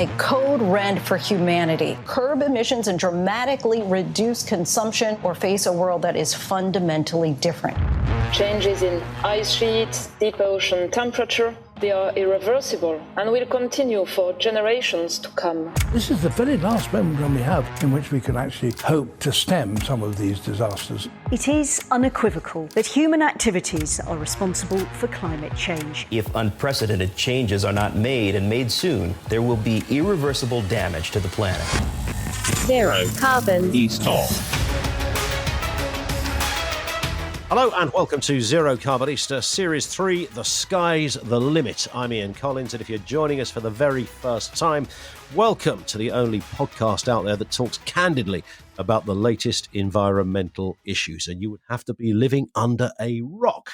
a code red for humanity. Curb emissions and dramatically reduce consumption or face a world that is fundamentally different. Changes in ice sheets, deep ocean temperature, they are irreversible and will continue for generations to come. This is the very last moment we have in which we can actually hope to stem some of these disasters. It is unequivocal that human activities are responsible for climate change. If unprecedented changes are not made and made soon, there will be irreversible damage to the planet. Zero carbon. East off. Hello and welcome to Zero Carbon Easter, Series 3, The Sky's the Limit. I'm Ian Collins, and if you're joining us for the very first time, welcome to the only podcast out there that talks candidly about the latest environmental issues. And you would have to be living under a rock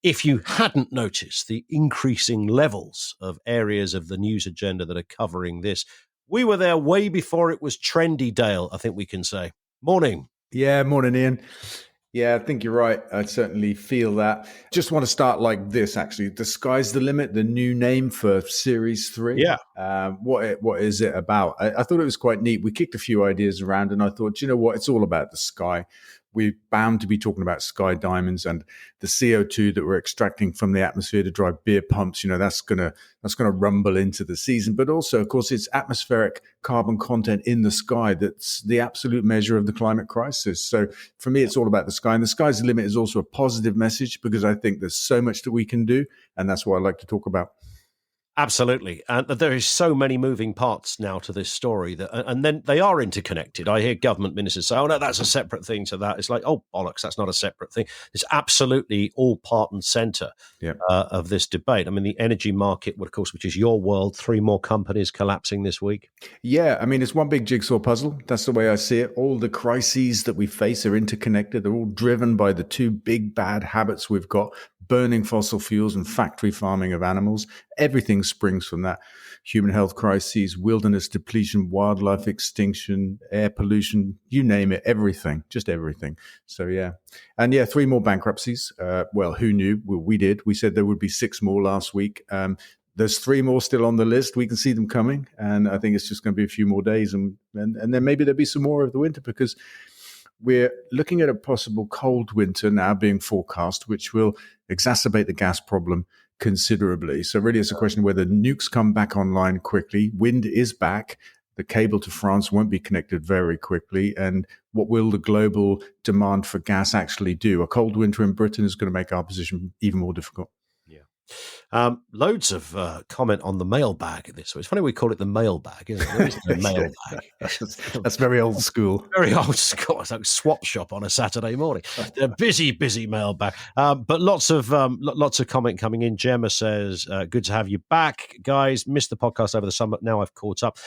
if you hadn't noticed the increasing levels of areas of the news agenda that are covering this. We were there way before it was trendy, Dale, I think we can say. Morning. Yeah, morning, Ian. Yeah, I think you're right. I certainly feel that. Just want to start like this, actually. The Sky's the Limit, the new name for Series 3. Yeah. What is it about? I thought it was quite neat. We kicked a few ideas around and I thought, you know what? It's all about the sky. We're bound to be talking about sky diamonds and the CO2 that we're extracting from the atmosphere to drive beer pumps. You know, that's gonna rumble into the season. But also, of course, it's atmospheric carbon content in the sky that's the absolute measure of the climate crisis. So for me, it's all about the sky. And the Sky's the Limit is also a positive message because I think there's so much that we can do. And that's what I like to talk about. Absolutely. And there is so many moving parts now to this story and then they are interconnected. I hear government ministers say, oh, no, that's a separate thing to that. It's like, oh, bollocks, that's not a separate thing. It's absolutely all part and center of this debate. I mean, the energy market, of course, which is your world, 3 more companies collapsing this week. Yeah, I mean, it's one big jigsaw puzzle. That's the way I see it. All the crises that we face are interconnected. They're all driven by the 2 big bad habits we've got: burning fossil fuels and factory farming of animals. Everything springs from that. Human health crises, wilderness depletion, wildlife extinction, air pollution, you name it, everything, just everything. So, yeah. And 3 more bankruptcies. Well, who knew? Well, we did. We said there would be 6 more last week. There's 3 more still on the list. We can see them coming. And I think it's just going to be a few more days. And then maybe there'll be some more of the winter because we're looking at a possible cold winter now being forecast, which will exacerbate the gas problem considerably. So really it's a question of whether nukes come back online quickly. Wind is back. The cable to France won't be connected very quickly. And what will the global demand for gas actually do? A cold winter in Britain is going to make our position even more difficult. Loads of comment on the mailbag this week. It's funny we call it the mailbag, isn't it? There is no mailbag. That's very old school. Very old school. It's like swap shop on a Saturday morning. A busy mailbag. But lots of comment coming in. Gemma says, good to have you back, guys. Missed the podcast over the summer. Now I've caught up.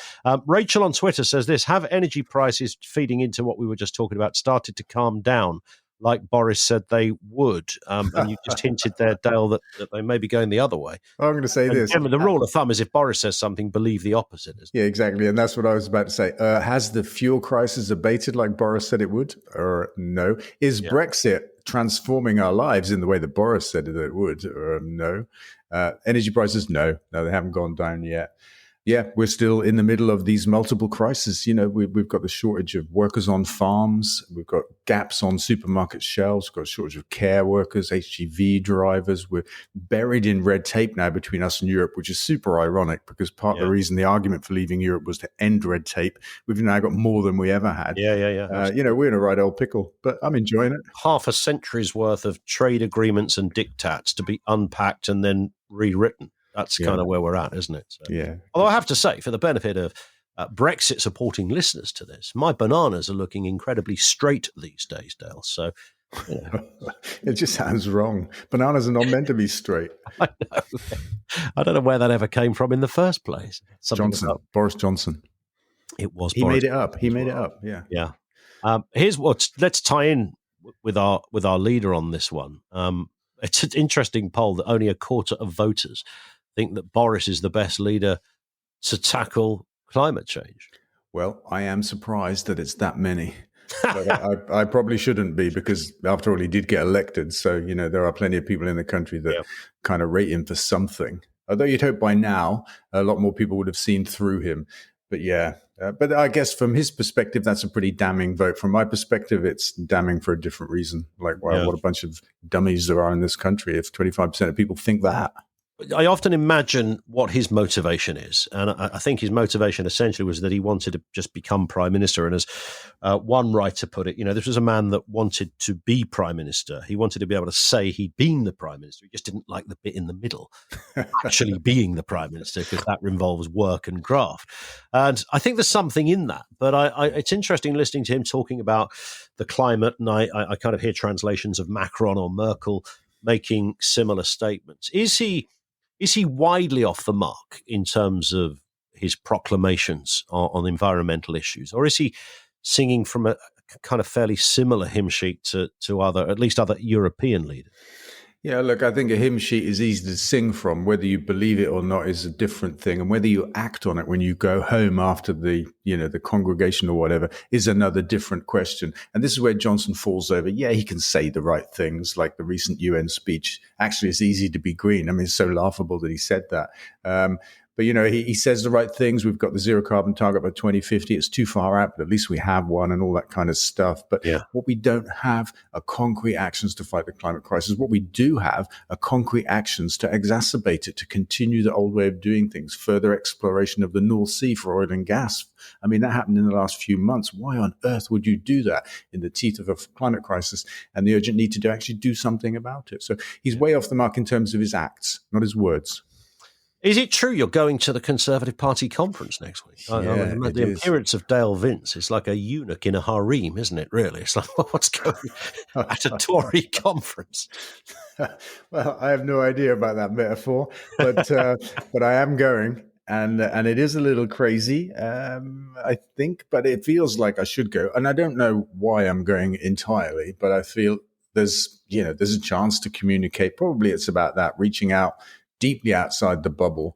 Rachel on Twitter says this: have energy prices feeding into what we were just talking about started to calm down, like Boris said they would? And you just hinted there, Dale, that they may be going the other way. I'm going to say this. The rule of thumb is if Boris says something, believe the opposite. Yeah, exactly. And that's what I was about to say. Has the fuel crisis abated like Boris said it would? Or no? Is Brexit transforming our lives in the way that Boris said it would? Or no? Energy prices? No, they haven't gone down yet. Yeah, we're still in the middle of these multiple crises. You know, we've got the shortage of workers on farms. We've got gaps on supermarket shelves. We've got a shortage of care workers, HGV drivers. We're buried in red tape now between us and Europe, which is super ironic because part of the reason the argument for leaving Europe was to end red tape. We've now got more than we ever had. Yeah. We're in a right old pickle, but I'm enjoying it. Half a century's worth of trade agreements and diktats to be unpacked and then rewritten. That's kind of where we're at, isn't it? So, although I have to say, for the benefit of Brexit supporting listeners to this, my bananas are looking incredibly straight these days, Dale. So, it just sounds wrong. Bananas are not meant to be straight. I know. I don't know where that ever came from in the first place. Boris Johnson. It was. He made it up. Yeah. Let's tie in with our leader on this one. It's an interesting poll that only a quarter of voters think that Boris is the best leader to tackle climate change. Well, I am surprised that it's that many. But I probably shouldn't be because, after all, he did get elected. So, there are plenty of people in the country that kind of rate him for something. Although you'd hope by now a lot more people would have seen through him. But yeah, but I guess from his perspective, that's a pretty damning vote. From my perspective, it's damning for a different reason. Like, wow, what a bunch of dummies there are in this country if 25% of people think that. I often imagine what his motivation is. And I think his motivation essentially was that he wanted to just become prime minister. And as one writer put it, this was a man that wanted to be prime minister. He wanted to be able to say he'd been the prime minister. He just didn't like the bit in the middle, actually being the prime minister, because that involves work and graft. And I think there's something in that. But it's interesting listening to him talking about the climate. And I kind of hear translations of Macron or Merkel making similar statements. Is he widely off the mark in terms of his proclamations on environmental issues, or is he singing from a kind of fairly similar hymn sheet to at least other European leaders? Yeah, look, I think a hymn sheet is easy to sing from. Whether you believe it or not is a different thing. And whether you act on it when you go home after the congregation or whatever is another different question. And this is where Johnson falls over. Yeah, he can say the right things, like the recent UN speech. Actually, it's easy to be green. I mean, it's so laughable that he said that. But, he says the right things. We've got the zero carbon target by 2050. It's too far out, but at least we have one and all that kind of stuff. But what we don't have are concrete actions to fight the climate crisis. What we do have are concrete actions to exacerbate it, to continue the old way of doing things, further exploration of the North Sea for oil and gas. I mean, that happened in the last few months. Why on earth would you do that in the teeth of a climate crisis and the urgent need to actually do something about it? So he's way off the mark in terms of his acts, not his words. Is it true you're going to the Conservative Party conference next week? Yeah, the appearance of Dale Vince is like a eunuch in a harem, isn't it, really? It's like, what's going on at a Tory conference? Well, I have no idea about that metaphor, but I am going. And it is a little crazy, I think, but it feels like I should go. And I don't know why I'm going entirely, but I feel there's a chance to communicate. Probably it's about that, reaching out deeply outside the bubble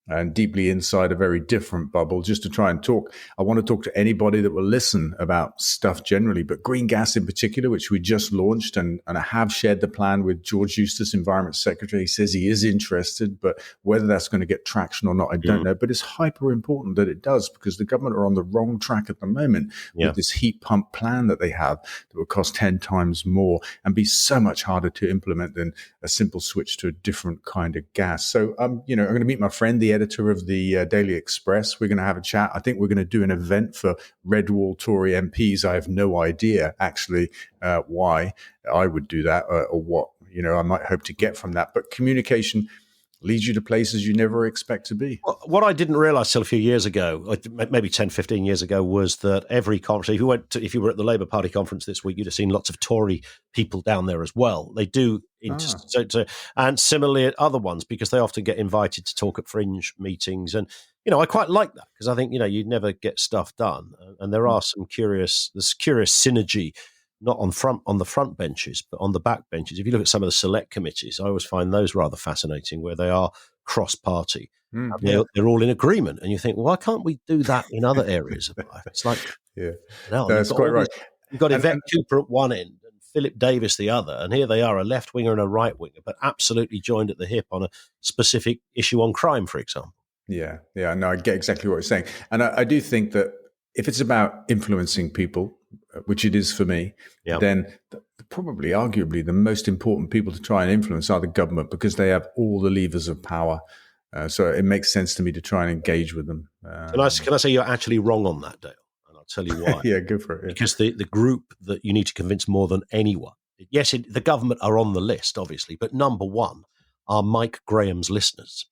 and deeply inside a very different bubble, just to try and talk. I want to talk to anybody that will listen about stuff generally, but green gas in particular, which we just launched, and I have shared the plan with George Eustice, Environment Secretary. He says he is interested, but whether that's going to get traction or not, I don't know. But it's hyper important that it does, because the government are on the wrong track at the moment with this heat pump plan that they have that will cost 10 times more and be so much harder to implement than a simple switch to a different kind of gas. So, I'm going to meet my friend, the editor of the Daily Express. We're going to have a chat. I think we're going to do an event for red wall Tory MPs. I have no idea actually why I would do that or what I might hope to get from that. But communication leads you to places you never expect to be. What I didn't realize till a few years ago, maybe 10, 15 years ago, was that every conference, if you were at the Labour Party conference this week, you'd have seen lots of Tory people down there as well. They do, and similarly at other ones, because they often get invited to talk at fringe meetings. And, I quite like that, because I think, you never get stuff done. And there are curious synergy, not on the front benches, but on the back benches. If you look at some of the select committees, I always find those rather fascinating, where they are cross-party. They're all in agreement. And you think, well, why can't we do that in other areas of life? It's like, that's quite right. You've got Yvette Cooper at one end and Philip Davis the other. And here they are, a left-winger and a right-winger, but absolutely joined at the hip on a specific issue on crime, for example. Yeah. No, I get exactly what you're saying. And I do think that if it's about influencing people, which it is for me, then probably arguably the most important people to try and influence are the government, because they have all the levers of power. So it makes sense to me to try and engage with them. Can I say you're actually wrong on that, Dale? And I'll tell you why. Yeah, go for it. Yeah. Because the group that you need to convince more than anyone, yes, the government are on the list, obviously, but number one are Mike Graham's listeners.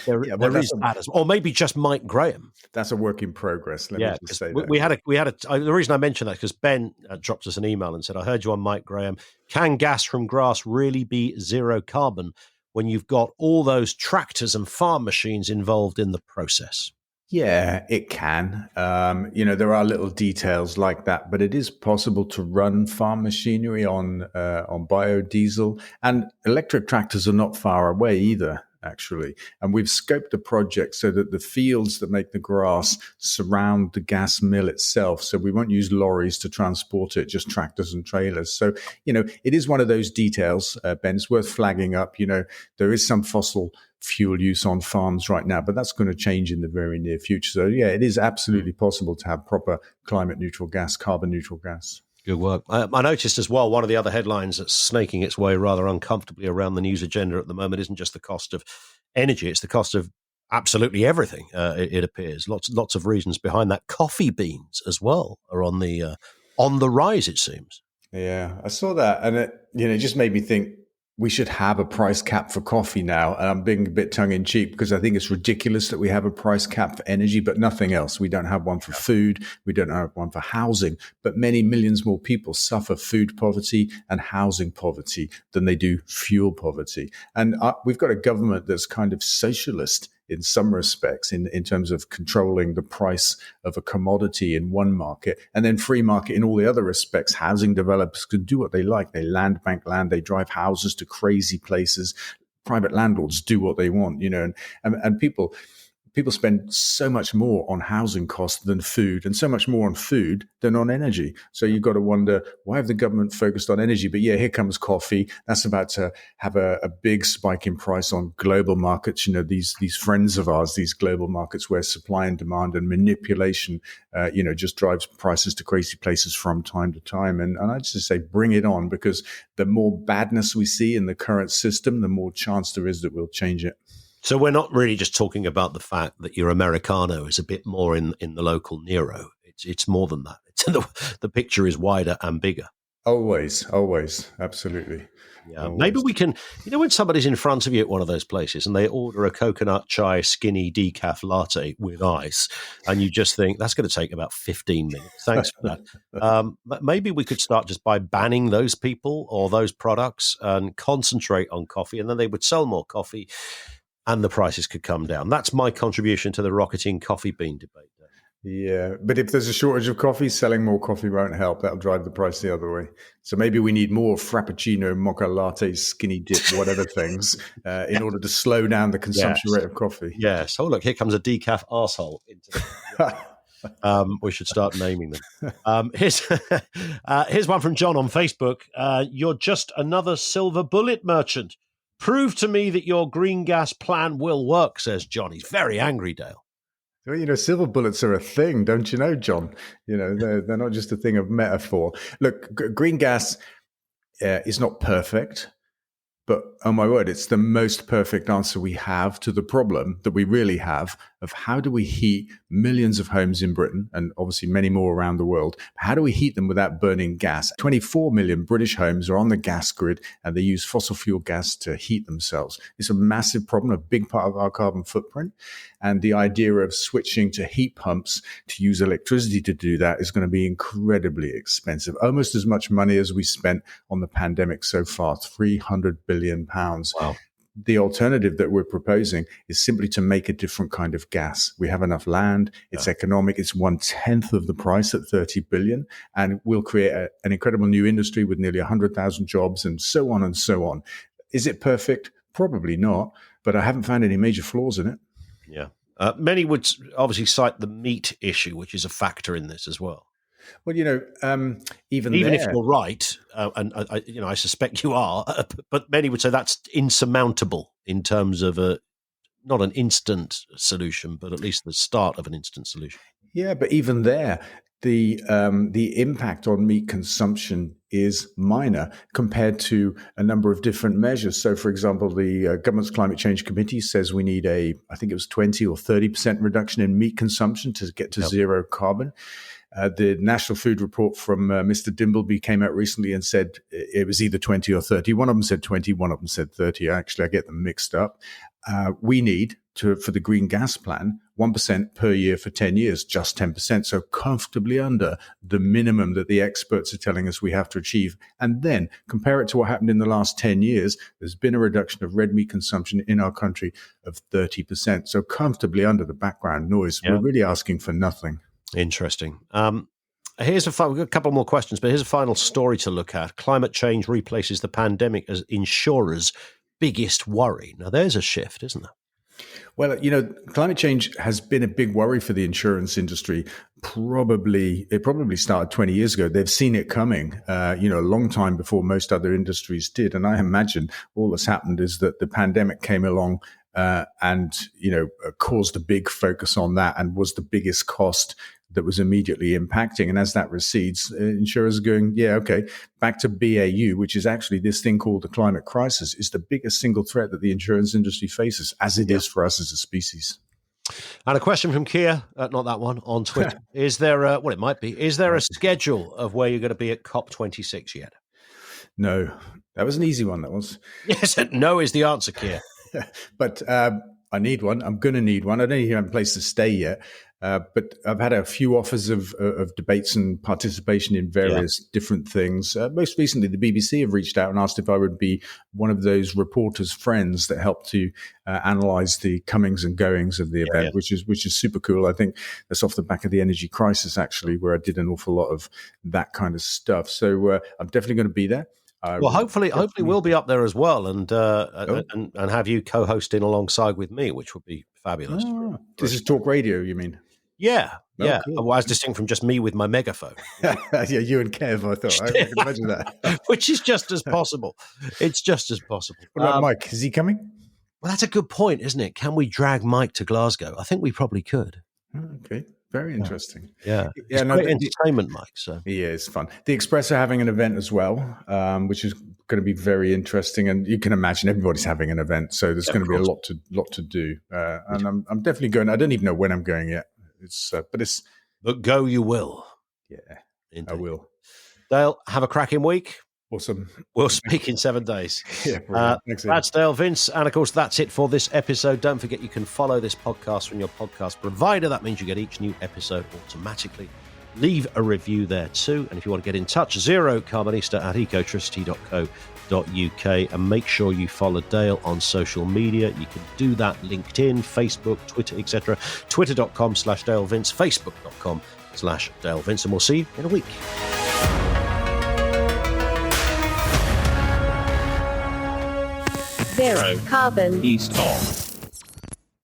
There is that as well. Or maybe just Mike Graham. That's a work in progress. Let me just say that. The reason I mentioned that is because Ben dropped us an email and said, I heard you on Mike Graham. Can gas from grass really be zero carbon when you've got all those tractors and farm machines involved in the process? Yeah, it can. There are little details like that, but it is possible to run farm machinery on biodiesel, and electric tractors are not far away either. actually. And we've scoped the project so that the fields that make the grass surround the gas mill itself. So we won't use lorries to transport it, just tractors and trailers. So, it is one of those details, Ben, it's worth flagging up. There is some fossil fuel use on farms right now, but that's going to change in the very near future. So yeah, it is absolutely possible to have proper climate neutral gas, carbon neutral gas. Good work. I noticed as well, one of the other headlines that's snaking its way rather uncomfortably around the news agenda at the moment isn't just the cost of energy, it's the cost of absolutely everything, it appears. Lots of reasons behind that. Coffee beans as well are on the rise, it seems. Yeah, I saw that, and it just made me think we should have a price cap for coffee now. And I'm being a bit tongue in cheek because I think it's ridiculous that we have a price cap for energy, but nothing else. We don't have one for food. We don't have one for housing, but many millions more people suffer food poverty and housing poverty than they do fuel poverty. And we've got a government that's kind of socialist in some respects in terms of controlling the price of a commodity in one market and then free market in all the other respects. Housing developers can do what they like. They land bank land. They drive houses to crazy places. Private landlords do what they want, and people spend so much more on housing costs than food and so much more on food than on energy. So you've got to wonder, why have the government focused on energy? But yeah, here comes coffee. That's about to have a big spike in price on global markets. These friends of ours, these global markets where supply and demand and manipulation, just drives prices to crazy places from time to time. And I just say, bring it on, because the more badness we see in the current system, the more chance there is that we'll change it. So we're not really just talking about the fact that your Americano is a bit more in the local Nero. It's more than that. The picture is wider and bigger. Always, absolutely. Yeah, always. Maybe we can. When somebody's in front of you at one of those places and they order a coconut chai skinny decaf latte with ice, and you just think that's going to take about 15 minutes. Thanks for that. Maybe we could start just by banning those people or those products and concentrate on coffee, and then they would sell more coffee. And the prices could come down. That's my contribution to the rocketing coffee bean debate. Yeah, but if there's a shortage of coffee, selling more coffee won't help. That'll drive the price the other way. So maybe we need more frappuccino, mocha lattes, skinny dip, whatever things, in order to slow down the consumption rate of coffee. Yes. Oh, look, here comes a decaf arsehole into the we should start naming them. Here's one from John on Facebook. You're just another silver bullet merchant. Prove to me that your green gas plan will work, says John. He's very angry, Dale. Well, silver bullets are a thing, don't you know, John? They're not just a thing of metaphor. Look, green gas is not perfect, but oh my word, it's the most perfect answer we have to the problem that we really have of how do we heat millions of homes in Britain and obviously many more around the world. How do we heat them without burning gas? 24 million British homes are on the gas grid and they use fossil fuel gas to heat themselves. It's a massive problem, a big part of our carbon footprint. And the idea of switching to heat pumps to use electricity to do that is going to be incredibly expensive. Almost as much money as we spent on the pandemic so far, £300 billion. Wow. The alternative that we're proposing is simply to make a different kind of gas. We have enough land. It's economic. It's 1/10 of the price at 30 billion. And we'll create an incredible new industry with nearly 100,000 jobs and so on and so on. Is it perfect? Probably not. But I haven't found any major flaws in it. Yeah. Many would obviously cite the meat issue, which is a factor in this as well. Well, even if you're right, and I suspect you are, but many would say that's insurmountable in terms of not an instant solution, but at least the start of an instant solution. Yeah, but even there, the impact on meat consumption is minor compared to a number of different measures. So, for example, the government's climate change committee says we need I think it was 20 or 30% reduction in meat consumption to get to zero carbon. The National Food Report from Mr. Dimbleby came out recently and said it was either 20 or 30. One of them said 20, one of them said 30. Actually, I get them mixed up. We need for the green gas plan, 1% per year for 10 years, just 10%. So comfortably under the minimum that the experts are telling us we have to achieve. And then compare it to what happened in the last 10 years. There's been a reduction of red meat consumption in our country of 30%. So comfortably under the background noise. Yeah. We're really asking for nothing. Interesting. We've got a couple more questions, but here's a final story to look at. Climate change replaces the pandemic as insurers biggest worry. Now, there's a shift, isn't there? Well, climate change has been a big worry for the insurance industry. It probably started 20 years ago. They've seen it coming, a long time before most other industries did. And I imagine all that's happened is that the pandemic came along and caused a big focus on that and was the biggest cost that was immediately impacting. And as that recedes, insurers are going, back to BAU, which is actually this thing called the climate crisis, is the biggest single threat that the insurance industry faces, as it is for us as a species. And a question from Kia, not that one, on Twitter. Is there a schedule of where you're going to be at COP26 yet? No, that was an easy one, that was. Yes, no is the answer, Kia. But I need one. I'm going to need one. I don't even have a place to stay yet. But I've had a few offers of debates and participation in various different things. Most recently, the BBC have reached out and asked if I would be one of those reporters' friends that help to analyse the comings and goings of the event, which is super cool. I think that's off the back of the energy crisis, actually, where I did an awful lot of that kind of stuff. So I'm definitely going to be there. Hopefully we'll be up there as well, and have you co-hosting alongside with me, which would be fabulous. This is talk radio, you mean? Yeah. Cool. Well, as distinct from just me with my megaphone. Yeah, you and Kev, I thought. I can imagine that. Which is just as possible. It's just as possible. What about Mike? Is he coming? Well, that's a good point, isn't it? Can we drag Mike to Glasgow? I think we probably could. Okay. Very interesting. Yeah. Great entertainment, Mike. So yeah, it's fun. The Express are having an event as well, which is going to be very interesting. And you can imagine everybody's having an event, so there's going to be a lot to do. And I'm definitely going. I don't even know when I'm going yet. But go you will. Yeah, indeed. I will. Dale, have a cracking week. Awesome. We'll speak in 7 days. Thanks, that's Dale Vince. And of course, that's it for this episode. Don't forget you can follow this podcast from your podcast provider. That means you get each new episode automatically. Leave a review there too. And if you want to get in touch, zerocarbonista@ecotricity.co.uk, and make sure you follow Dale on social media. You can do that LinkedIn, Facebook, Twitter, etc. Twitter.com/Dale Vince, Facebook.com/Dale Vince, and we'll see you in a week. Zero Carbon East of